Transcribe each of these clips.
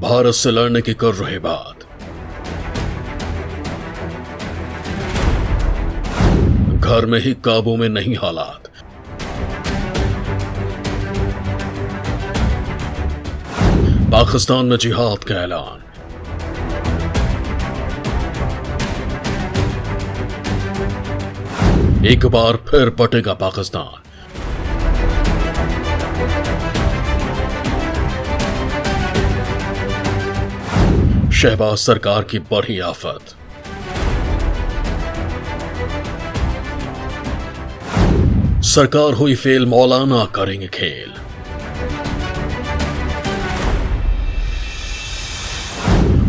भारत से लड़ने की कर रहे बात। घर में ही काबू में नहीं हालात। पाकिस्तान में जिहाद का ऐलान। एक बार फिर पटेगा पाकिस्तान। शहबाज सरकार की बड़ी आफत। सरकार हुई फेल, मौलाना करेंगे खेल।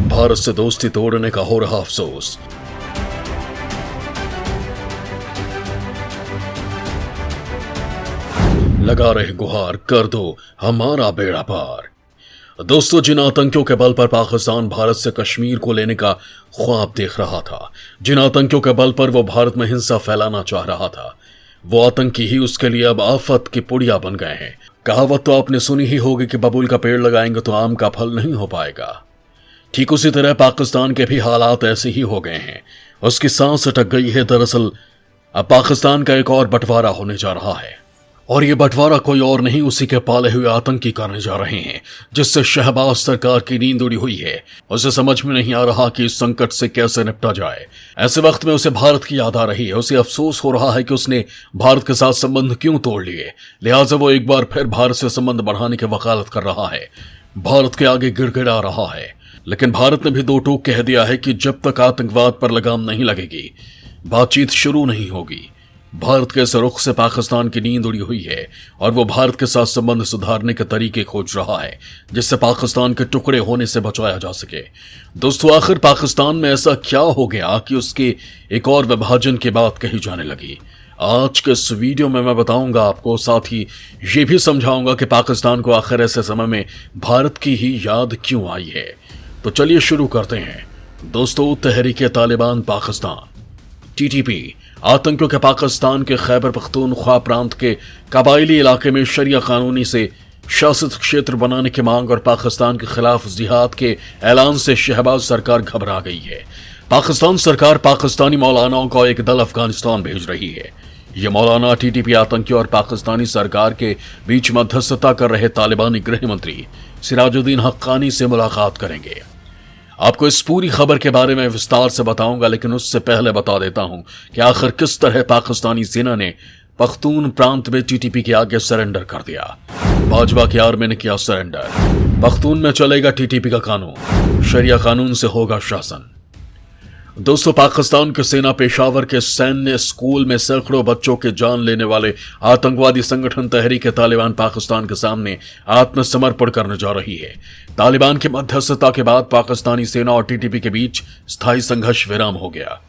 भारत से दोस्ती तोड़ने का हो रहा अफसोस। लगा रहे गुहार, कर दो हमारा बेड़ा पार। दोस्तों, जिन आतंकियों के बल पर पाकिस्तान भारत से कश्मीर को लेने का ख्वाब देख रहा था, जिन आतंकियों के बल पर वो भारत में हिंसा फैलाना चाह रहा था, वो आतंकी ही उसके लिए अब आफत की पुड़िया बन गए हैं। कहावत तो आपने सुनी ही होगी कि बबूल का पेड़ लगाएंगे तो आम का फल नहीं हो पाएगा। ठीक उसी तरह पाकिस्तान के भी हालात ऐसे ही हो गए हैं। उसकी सांस अटक गई है। दरअसल अब पाकिस्तान का एक और बंटवारा होने जा रहा है, और ये बंटवारा कोई और नहीं, उसी के पाले हुए आतंकी करने जा रहे हैं, जिससे शहबाज सरकार की नींद उड़ी हुई है। उसे समझ में नहीं आ रहा कि इस संकट से कैसे निपटा जाए। ऐसे वक्त में उसे भारत की याद आ रही है। उसे अफसोस हो रहा है कि उसने भारत के साथ संबंध क्यों तोड़ लिए। लिहाजा वो एक बार फिर भारत से संबंध बढ़ाने की वकालत कर रहा है, भारत के आगे गिड़गिड़ा रहा है। लेकिन भारत ने भी दो टूक कह दिया है कि जब तक आतंकवाद पर लगाम नहीं लगेगी, बातचीत शुरू नहीं होगी। भारत के इस रुख से पाकिस्तान की नींद उड़ी हुई है, और वो भारत के साथ संबंध सुधारने के तरीके खोज रहा है, जिससे पाकिस्तान के टुकड़े होने से बचाया जा सके। दोस्तों, आखिर पाकिस्तान में ऐसा क्या हो गया कि उसके एक और विभाजन की बात कही जाने लगी? आज के इस वीडियो में मैं बताऊंगा आपको, साथ ही ये भी समझाऊंगा कि पाकिस्तान को आखिर ऐसे समय में भारत की ही याद क्यों आई है। तो चलिए शुरू करते हैं। दोस्तों, तहरीक-ए-तालिबान पाकिस्तान टीटीपी आतंकियों के पाकिस्तान के खैबर पख्तूनख्वा प्रांत के कबायली इलाके में शरिया कानूनी से शासित क्षेत्र बनाने की मांग और पाकिस्तान के खिलाफ जिहाद के ऐलान से शहबाज सरकार घबरा गई है। पाकिस्तान सरकार पाकिस्तानी मौलानाओं का एक दल अफगानिस्तान भेज रही है। ये मौलाना टीटीपी आतंकियों और पाकिस्तानी सरकार के बीच मध्यस्थता कर रहे तालिबानी गृह मंत्री सिराजुद्दीन हक्कानी से मुलाकात करेंगे। आपको इस पूरी खबर के बारे में विस्तार से बताऊंगा, लेकिन उससे पहले बता देता हूं कि आखिर किस तरह पाकिस्तानी सेना ने पख्तून प्रांत में टीटीपी के आगे सरेंडर कर दिया। भाजपा की आर्मी ने किया सरेंडर। पख्तून में चलेगा टीटीपी का कानून, शरिया कानून से होगा शासन। दोस्तों, पाकिस्तान की सेना पेशावर के सैन्य स्कूल में सैकड़ों बच्चों के जान लेने वाले आतंकवादी संगठन तहरीक-ए-तालिबान पाकिस्तान के सामने आत्मसमर्पण करने जा रही है। तालिबान की मध्यस्थता के बाद पाकिस्तानी सेना और टीटीपी के बीच स्थायी संघर्ष विराम हो गया,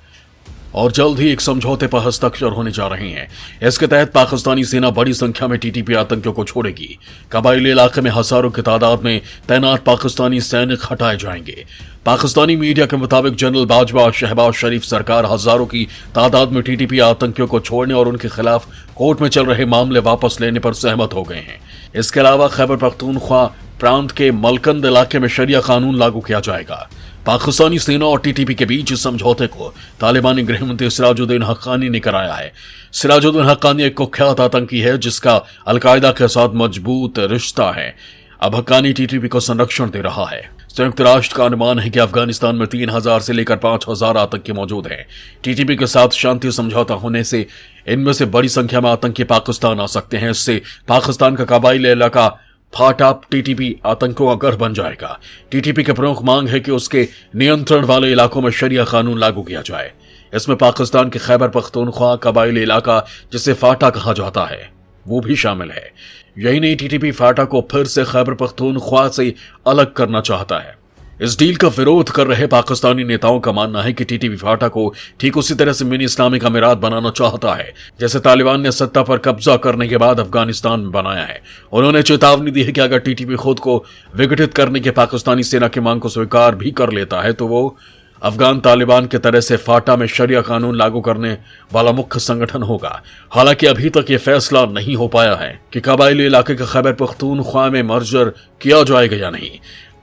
और जल्द ही एक समझौते पर हस्ताक्षर होने जा रहे हैं। इसके तहत पाकिस्तानी सेना बड़ी संख्या में टीटीपी आतंकियों को छोड़ेगी। कबायली इलाके में हजारों की तादाद में तैनात पाकिस्तानी सैनिक हटाए जाएंगे। पाकिस्तानी मीडिया के मुताबिक जनरल बाजवा और शहबाज शरीफ सरकार हजारों की तादाद में टीटीपी आतंकियों को छोड़ने और उनके खिलाफ कोर्ट में चल रहे मामले वापस लेने पर सहमत हो गए हैं। इसके अलावा खैबर पख्तूनख्वा प्रांत के मलकंद इलाके में शरिया कानून लागू किया जाएगा। पाकिस्तानी सेना और टीटीपी के बीच इस समझौते को तालिबानी गृह मंत्री सिराजुद्दीन हक्कानी ने कराया है। सिराजुद्दीन हक्कानी एक कुख्यात आतंकी है जिसका अलकायदा के साथ मजबूत रिश्ता है। अब हक्कानी टीटीपी को संरक्षण दे रहा है। संयुक्त राष्ट्र का अनुमान है कि अफगानिस्तान में 3000 से लेकर 5000 आतंकी मौजूद हैं। टीटीपी के साथ शांति समझौता होने से इनमें से बड़ी संख्या में आतंकी पाकिस्तान आ सकते हैं। इससे पाकिस्तान का कबायली इलाका फाटा टीटीपी आतंकियों का गढ़ बन जाएगा। टीटीपी की प्रमुख मांग है कि उसके नियंत्रण वाले इलाकों में शरिया कानून लागू किया जाए। इसमें पाकिस्तान के खैबर पख्तूनख्वा कबायली इलाका, जिसे फाटा कहा जाता है, वो भी शामिल है। यही नहीं, टीटीपी फाटा को फिर से खैबर पख्तूनख्वा से अलग करना चाहता है। इस डील का विरोध कर रहे पाकिस्तानी नेताओं का मानना है कि टीटीपी फाटा को ठीक उसी तरह से मिनी इस्लामिक अमीरात बनाना चाहता है जैसे तालिबान ने सत्ता पर कब्जा करने के बाद अफगानिस्तान में बनाया है। उन्होंने चेतावनी दी है कि अगर टीटीपी खुद को विघटित करने के पाकिस्तानी सेना की मांग को स्वीकार भी कर लेता है तो वो अफगान तालिबान के तरह से फाटा में शरिया कानून लागू करने वाला मुख्य संगठन होगा। हालांकि अभी तक ये फैसला नहीं हो पाया है कि कबायली इलाके के खैबर पख्तूनख्वा में मर्जर किया जाएगा या नहीं।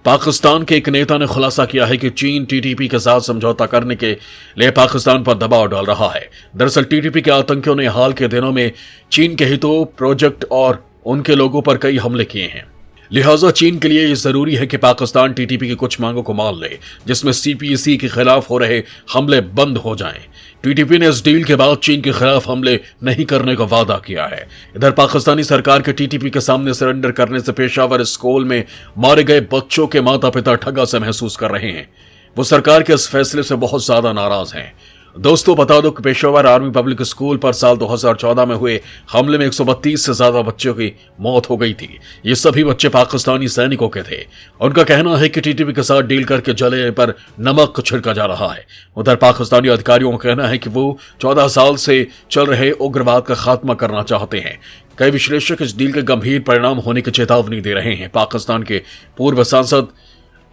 पाकिस्तान के एक नेता ने खुलासा किया है कि चीन टीटीपी के साथ समझौता करने के लिए पाकिस्तान पर दबाव डाल रहा है। दरअसल टीटीपी के आतंकियों ने हाल के दिनों में चीन के हितों, प्रोजेक्ट और उनके लोगों पर कई हमले किए हैं। लिहाजा चीन के लिए यह जरूरी है कि पाकिस्तान टीटीपी की कुछ मांगों को मान ले, जिसमें सीपीसी के खिलाफ हो रहे हमले बंद हो जाएं। टीटीपी ने इस डील के बाद चीन के खिलाफ हमले नहीं करने का वादा किया है। इधर पाकिस्तानी सरकार के टीटीपी के सामने सरेंडर करने से पेशावर स्कूल में मारे गए बच्चों के माता पिता ठगा से महसूस कर रहे हैं। वो सरकार के इस फैसले से बहुत ज्यादा नाराज हैं। दोस्तों बता दो कि पेशावर आर्मी पब्लिक स्कूल पर साल 2014 में हुए हमले में 132 से ज्यादा बच्चों की मौत हो गई थी। ये सभी बच्चे पाकिस्तानी सैनिकों के थे। उनका कहना है कि टीटीपी के साथ डील करके जले पर नमक छिड़का जा रहा है। उधर पाकिस्तानी अधिकारियों का कहना है कि वो 14 साल से चल रहे उग्रवाद का खात्मा करना चाहते हैं। कई विश्लेषक इस डील के गंभीर परिणाम होने की चेतावनी दे रहे हैं। पाकिस्तान के पूर्व सांसद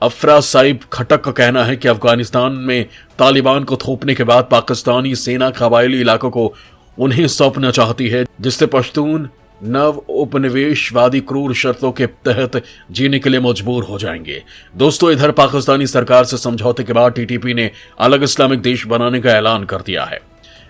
अफरा साहिब खटक का कहना है कि अफगानिस्तान में तालिबान को थोपने के बाद पाकिस्तानी सेना कबायली इलाकों को उन्हें सौंपना चाहती है, जिससे पश्तून नव उपनिवेशवादी क्रूर शर्तों के तहत जीने के लिए मजबूर हो जाएंगे। दोस्तों इधर पाकिस्तानी सरकार से समझौते के बाद टीटीपी ने अलग इस्लामिक देश बनाने का ऐलान कर दिया है,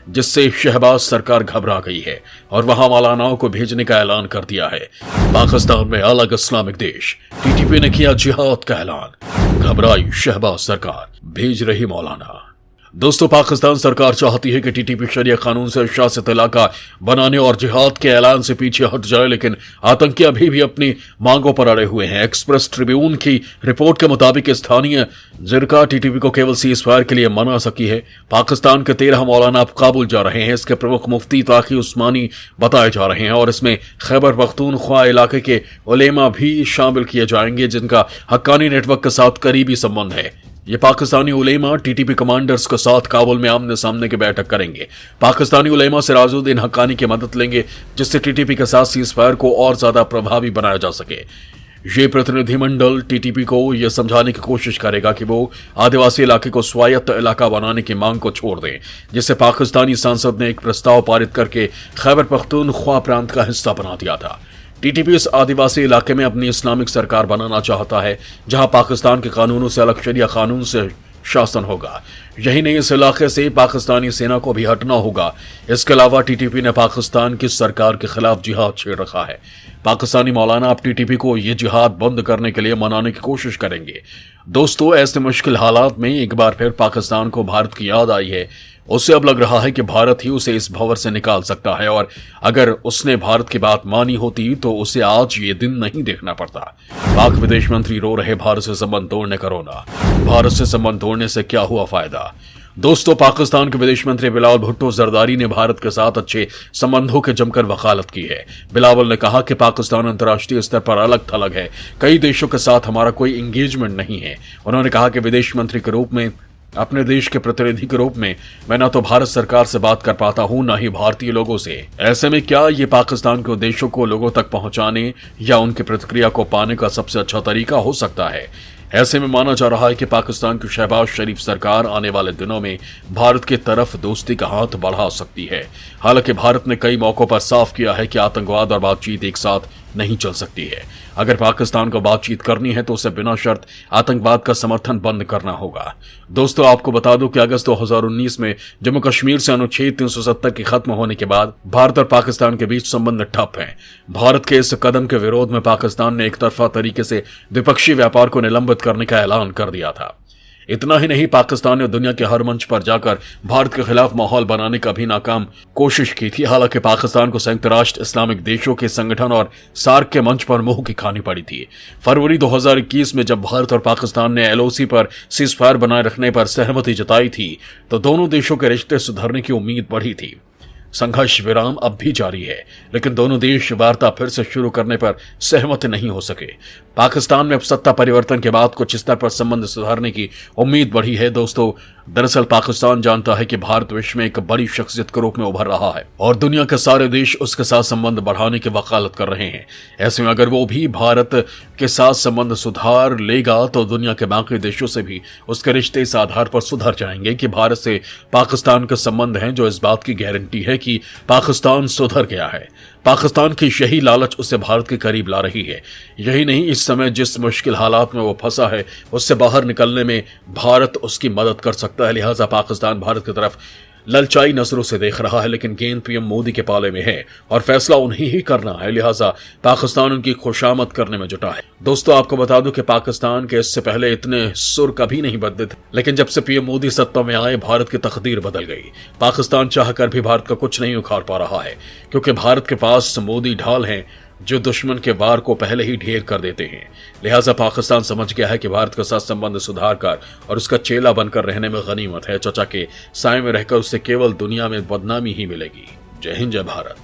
जिससे शहबाज सरकार घबरा गई है और वहां मौलानाओं को भेजने का ऐलान कर दिया है। पाकिस्तान में अलग इस्लामिक देश, टीटीपी ने किया जिहाद का ऐलान, घबराई शहबाज सरकार, भेज रही मौलाना। दोस्तों पाकिस्तान सरकार चाहती है कि टीटीपी शरिया कानून से शासित इलाका बनाने और जिहाद के ऐलान से पीछे हट जाए, लेकिन आतंकी अभी भी अपनी मांगों पर अड़े हुए हैं। एक्सप्रेस ट्रिब्यून की रिपोर्ट के मुताबिक स्थानीय जिरका टीटीपी को केवल सीज़फायर के लिए मना सकी है। पाकिस्तान के 13 मौलाना अब काबुल जा रहे हैं। इसके प्रमुख मुफ्ती ताकी उस्मानी बताए जा रहे हैं और इसमें खैबर पख्तूनख्वा इलाके के उलेमा भी शामिल किए जाएंगे, जिनका हक्कानी नेटवर्क के साथ करीबी संबंध है। ये पाकिस्तानी उलेमा टीटीपी कमांडर्स के साथ काबुल में आमने सामने की बैठक करेंगे। पाकिस्तानी उलेमा सिराजुद्दीन हक्कानी की मदद लेंगे, जिससे टीटीपी के साथ सीज़फायर को और ज्यादा प्रभावी बनाया जा सके। ये प्रतिनिधिमंडल टीटीपी को यह समझाने की कोशिश करेगा कि वो आदिवासी इलाके को स्वायत्त इलाका बनाने की मांग को छोड़ दें, जिससे पाकिस्तानी सांसद ने एक प्रस्ताव पारित करके खैबर पख्तूनख्वा प्रांत का हिस्सा बना दिया था। टीटीपी इस आदिवासी इलाके में अपनी इस्लामिक सरकार बनाना चाहता है, जहां पाकिस्तान के कानूनों से अलग शरिया कानून से शासन होगा। यही नहीं, इस इलाके से पाकिस्तानी सेना को भी हटना होगा। इसके अलावा टीटीपी ने पाकिस्तान की सरकार के खिलाफ जिहाद छेड़ रखा है। पाकिस्तानी मौलाना अब टीटीपी को यह जिहाद बंद करने के लिए मनाने की कोशिश करेंगे। दोस्तों ऐसे मुश्किल हालात में एक बार फिर पाकिस्तान को भारत की याद आई है। उससे अब लग रहा है कि भारत ही उसे इस भंवर से निकाल सकता है, और अगर उसने भारत की बात मानी होती तो उसे आज ये दिन नहीं देखना पड़ता। पाक विदेश मंत्री रो रहे भारत से संबंध तोड़ने का रोना। भारत से संबंध तोड़ने से क्या हुआ फायदा? दोस्तों पाकिस्तान के विदेश मंत्री बिलावल भुट्टो जरदारी ने भारत के साथ अच्छे संबंधों के जमकर वकालत की है। बिलावल ने कहा कि पाकिस्तान अंतर्राष्ट्रीय स्तर पर अलग थलग है, कई देशों के साथ हमारा कोई एंगेजमेंट नहीं है। उन्होंने कहा कि विदेश मंत्री के रूप में, अपने देश के प्रतिनिधि के रूप में मैं न तो भारत सरकार से बात कर पाता हूं, न ही भारतीय लोगों से। ऐसे में क्या ये पाकिस्तान के उद्देश्यों को लोगों तक पहुंचाने या उनकी प्रतिक्रिया को पाने का सबसे अच्छा तरीका हो सकता है? ऐसे में माना जा रहा है कि पाकिस्तान की शहबाज शरीफ सरकार आने वाले दिनों में भारत की तरफ दोस्ती का हाथ बढ़ा सकती है। हालांकि भारत ने कई मौकों पर साफ किया है कि आतंकवाद और बातचीत एक साथ नहीं चल सकती है। अगर पाकिस्तान को बातचीत करनी है तो उसे बिना शर्त आतंकवाद का समर्थन बंद करना होगा। दोस्तों आपको बता दूं कि अगस्त 2019 में जम्मू कश्मीर से अनुच्छेद 370 के खत्म होने के बाद भारत और पाकिस्तान के बीच संबंध ठप हैं। भारत के इस कदम के विरोध में पाकिस्तान ने एक तरफा तरीके से द्विपक्षीय व्यापार को निलंबित करने का ऐलान कर दिया था। इतना ही नहीं, पाकिस्तान ने दुनिया के हर मंच पर जाकर भारत के खिलाफ माहौल बनाने का भी नाकाम कोशिश की थी। हालांकि पाकिस्तान को संयुक्त राष्ट्र इस्लामिक देशों के संगठन और सार्क के मंच पर मुंह की खानी पड़ी थी। फरवरी 2021 में जब भारत और पाकिस्तान ने एलओसी पर सीज़फायर बनाए रखने पर सहमति जताई थी तो दोनों देशों के रिश्ते सुधरने की उम्मीद बढ़ी थी। संघर्ष विराम अब भी जारी है, लेकिन दोनों देश वार्ता फिर से शुरू करने पर सहमत नहीं हो सके। पाकिस्तान में अब सत्ता परिवर्तन के बाद कुछ स्तर पर संबंध सुधारने की उम्मीद बढ़ी है। दोस्तों दरअसल पाकिस्तान जानता है कि भारत विश्व में एक बड़ी शख्सियत के रूप में उभर रहा है और दुनिया के सारे देश उसके साथ संबंध बढ़ाने की वकालत कर रहे हैं। ऐसे में अगर वो भी भारत के साथ संबंध सुधार लेगा तो दुनिया के बाकी देशों से भी उसके रिश्ते इस आधार पर सुधर जाएंगे कि भारत से पाकिस्तान के संबंध हैं, जो इस बात की गारंटी है कि पाकिस्तान सुधर गया है। पाकिस्तान की यही लालच उसे भारत के करीब ला रही है। यही नहीं, इस समय जिस मुश्किल हालात में वो फंसा है उससे बाहर निकलने में भारत उसकी मदद कर सकता है। लिहाजा पाकिस्तान भारत की तरफ ललचाई नजरों से देख रहा है, लेकिन गेंद पीएम मोदी के पाले में है और फैसला उन्हें ही करना है। लिहाजा पाकिस्तान उनकी खुशामद करने में जुटा है। दोस्तों, आपको बता दूं कि पाकिस्तान के इससे पहले इतने सुर कभी नहीं बदले थे, लेकिन जब से पीएम मोदी सत्ता में आए भारत की तकदीर बदल गई। पाकिस्तान चाहकर भी भारत का कुछ नहीं उखाड़ पा रहा है, क्योंकि भारत के पास मोदी ढाल हैं जो दुश्मन के वार को पहले ही ढेर कर देते हैं। लिहाजा पाकिस्तान समझ गया है कि भारत के साथ संबंध सुधार कर और उसका चेला बनकर रहने में गनीमत है। चचा के साए में रहकर उसे केवल दुनिया में बदनामी ही मिलेगी। जय हिंद, जय भारत।